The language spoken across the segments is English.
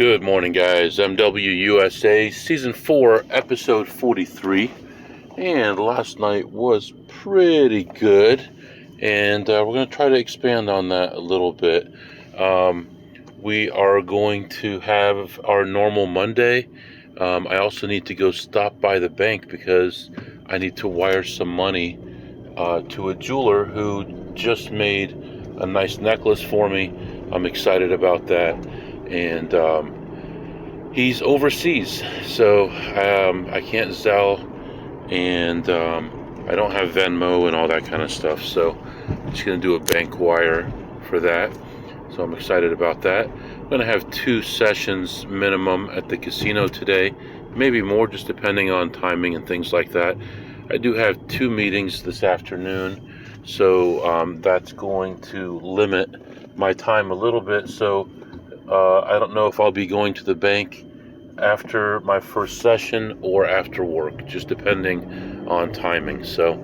Good morning, guys. MWUSA Season 4, Episode 43. And last night was pretty good. And we're going to try to expand on that a little bit. We are going to have our normal Monday. I also need to go stop by the bank because I need to wire some money to a jeweler who just made a nice necklace for me. I'm excited about that. And he's overseas, so I can't Zelle, and I don't have Venmo and all that kind of stuff, so I'm just going to do a bank wire for that. So I'm excited about that. I'm going to have 2 sessions minimum at the casino today, maybe more, just depending on timing and things like that. I do have 2 meetings this afternoon, so that's going to limit my time a little bit. So I don't know if I'll be going to the bank after my first session or after work, just depending on timing. So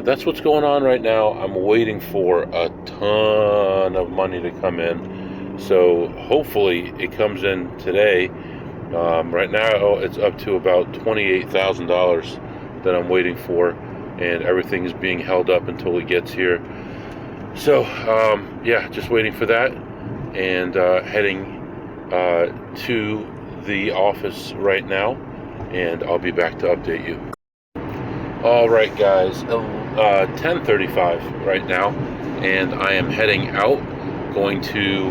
that's what's going on right now. I'm waiting for a ton of money to come in. So hopefully it comes in today. Right now it's up to about $28,000 that I'm waiting for, and everything is being held up until it gets here. So yeah, just waiting for that. And heading to the office right now, and I'll be back to update you. All right, guys, 10:35 right now, and I am heading out, going to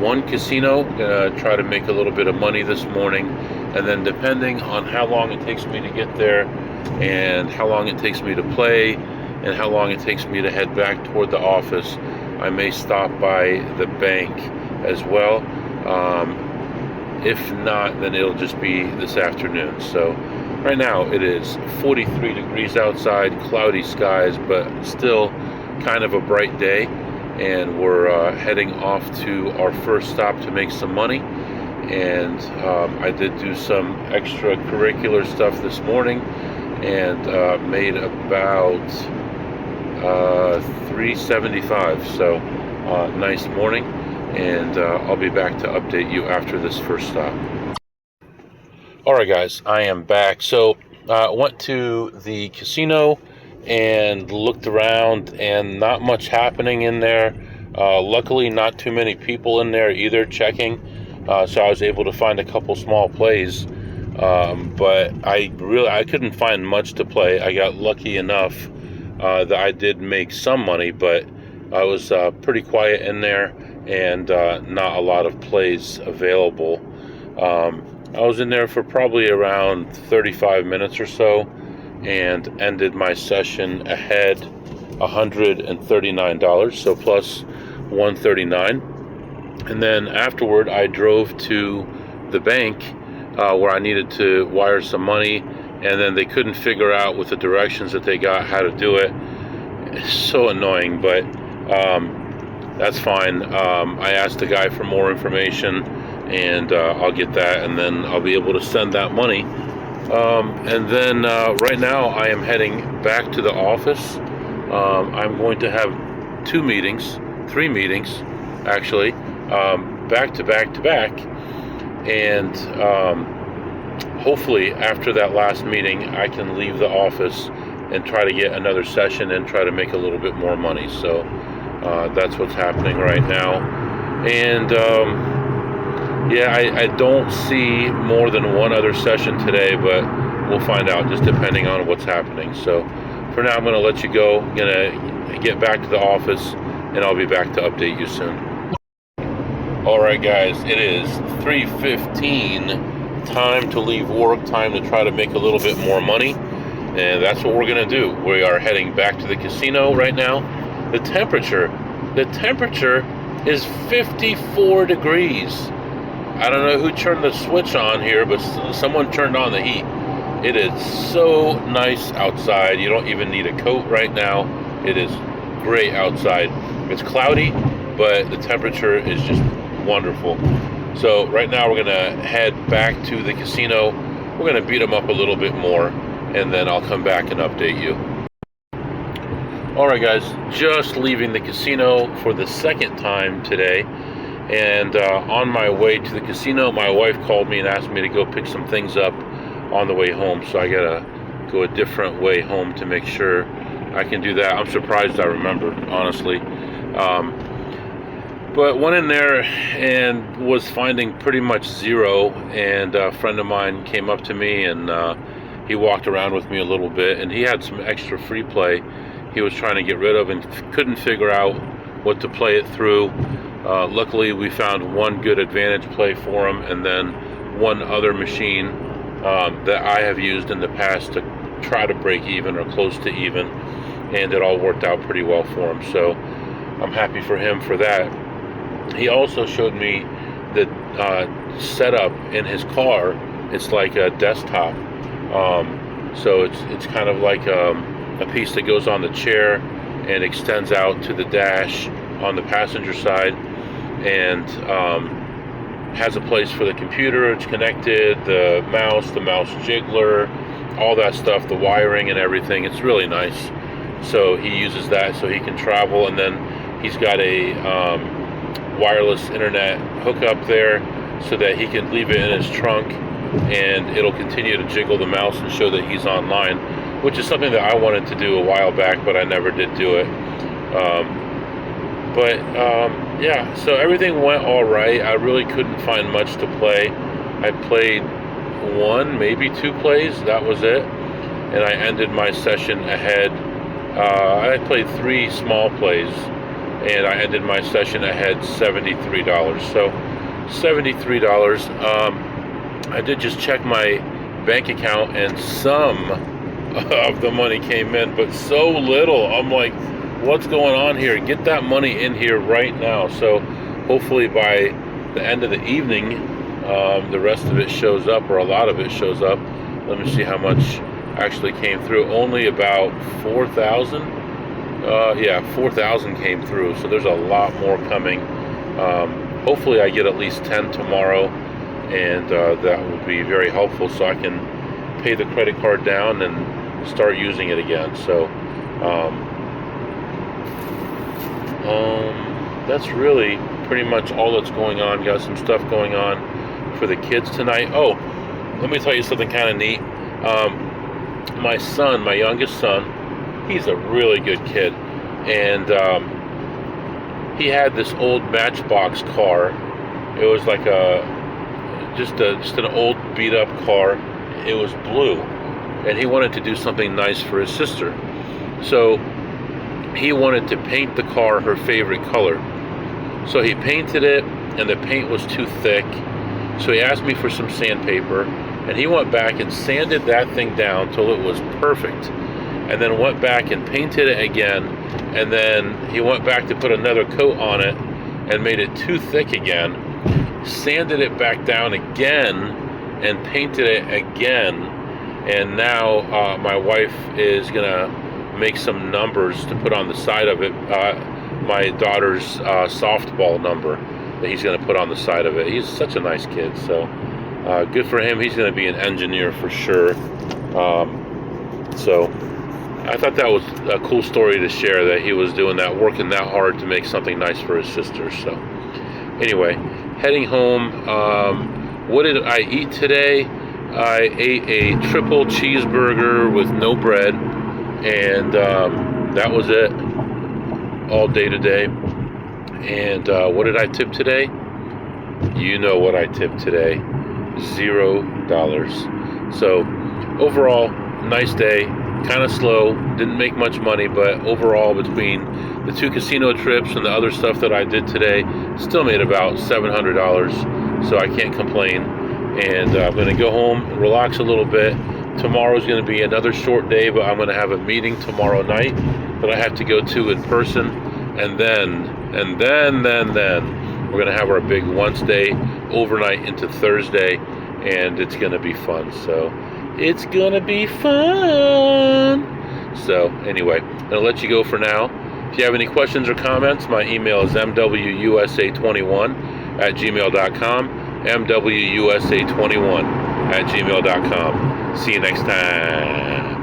one casino, gonna try to make a little bit of money this morning, and then depending on how long it takes me to get there, and how long it takes me to play, and how long it takes me to head back toward the office, I may stop by the bank as well. If not, then it'll just be this afternoon. So right now it is 43 degrees outside, cloudy skies, but still kind of a bright day. And we're heading off to our first stop to make some money. And I did do some extracurricular stuff this morning, and made about $375. So nice morning, and I'll be back to update you after this first stop. Alright, guys, I am back. So I went to the casino and looked around, and not much happening in there. Luckily, not too many people in there either checking, so I was able to find a couple small plays, but I couldn't find much to play. I got lucky enough that I did make some money, but I was pretty quiet in there, and not a lot of plays available. I was in there for probably around 35 minutes or so, and ended my session ahead $139, so plus 139. And then afterward, I drove to the bank where I needed to wire some money, and then they couldn't figure out with the directions that they got how to do it. It's so annoying, but that's fine. I asked the guy for more information, and I'll get that, and then I'll be able to send that money. And then right now I am heading back to the office. I'm going to have 3 meetings actually, back to back, and hopefully after that last meeting I can leave the office and try to get another session and try to make a little bit more money. So that's what's happening right now. And yeah, I don't see more than one other session today, but we'll find out just depending on what's happening. So for now, I'm going to let you go. I'm going to get back to the office, and I'll be back to update you soon. All right, guys, it is 3:15. Time to leave work, time to try to make a little bit more money. And that's what we're going to do. We are heading back to the casino right now. The temperature is 54 degrees. I don't know who turned the switch on here, but someone turned on the heat. It is so nice outside. You don't even need a coat right now. It is great outside. It's cloudy, but the temperature is just wonderful. So right now we're going to head back to the casino. We're going to beat them up a little bit more, and then I'll come back and update you. Alright, guys, just leaving the casino for the second time today, And on my way to the casino, my wife called me and asked me to go pick some things up on the way home. So I gotta go a different way home to make sure I can do that. I'm surprised I remembered, honestly. But went in there and was finding pretty much zero. And a friend of mine came up to me and he walked around with me a little bit, and he had some extra free play he was trying to get rid of and couldn't figure out what to play it through. Luckily, we found one good advantage play for him, and then one other machine that I have used in the past to try to break even or close to even, and it all worked out pretty well for him. So I'm happy for him for that. He also showed me the setup in his car. It's like a desktop, so it's kind of like a piece that goes on the chair and extends out to the dash on the passenger side, and has a place for the computer. It's connected, the mouse jiggler, all that stuff, the wiring and everything. It's really nice. So he uses that so he can travel, and then he's got a wireless internet hookup there so that he can leave it in his trunk and it'll continue to jiggle the mouse and show that he's online, which is something that I wanted to do a while back, but I never did do it. Yeah, so everything went all right. I really couldn't find much to play. I played one, maybe two plays, that was it, and I ended my session ahead. I played 3 small plays, and I ended my session ahead $73. So $73. I did just check my bank account, and some of the money came in, but so little. I'm like, what's going on here? Get that money in here right now. So hopefully by the end of the evening, the rest of it shows up, or a lot of it shows up. Let me see how much actually came through. Only about 4,000. Yeah, 4,000 came through. So there's a lot more coming. Hopefully I get at least 10 tomorrow, and that will be very helpful so I can pay the credit card down and start using it again. So that's really pretty much all that's going on. Got some stuff going on for the kids tonight. Oh, let me tell you something kind of neat. My son, my youngest son, he's a really good kid, and he had this old Matchbox car. It was like just an old beat up car. It was blue, and he wanted to do something nice for his sister. So he wanted to paint the car her favorite color. So he painted it, and the paint was too thick. So he asked me for some sandpaper, and he went back and sanded that thing down till it was perfect, and then went back and painted it again, and then he went back to put another coat on it and made it too thick again, sanded it back down again, and painted it again. And now my wife is gonna make some numbers to put on the side of it, my daughter's softball number that he's going to put on the side of it. He's such a nice kid, so good for him. He's going to be an engineer for sure. So I thought that was a cool story to share, that he was doing that, working that hard to make something nice for his sister. So anyway, heading home. What did I eat today? I ate a triple cheeseburger with no bread, and that was it all day today. And what did I tip today? You know what I tipped today. $0. So overall, nice day. Kind of slow, didn't make much money, but overall, between the 2 casino trips and the other stuff that I did today, still made about $700. So I can't complain. And I'm going to go home and relax a little bit. Tomorrow's going to be another short day, but I'm going to have a meeting tomorrow night that I have to go to in person, and then we're going to have our big Wednesday overnight into Thursday, and it's going to be fun. So it's going to be fun. So anyway, I'm going to let you go for now. If you have any questions or comments, my email is mwusa21@gmail.com, mwusa21@gmail.com. See you next time.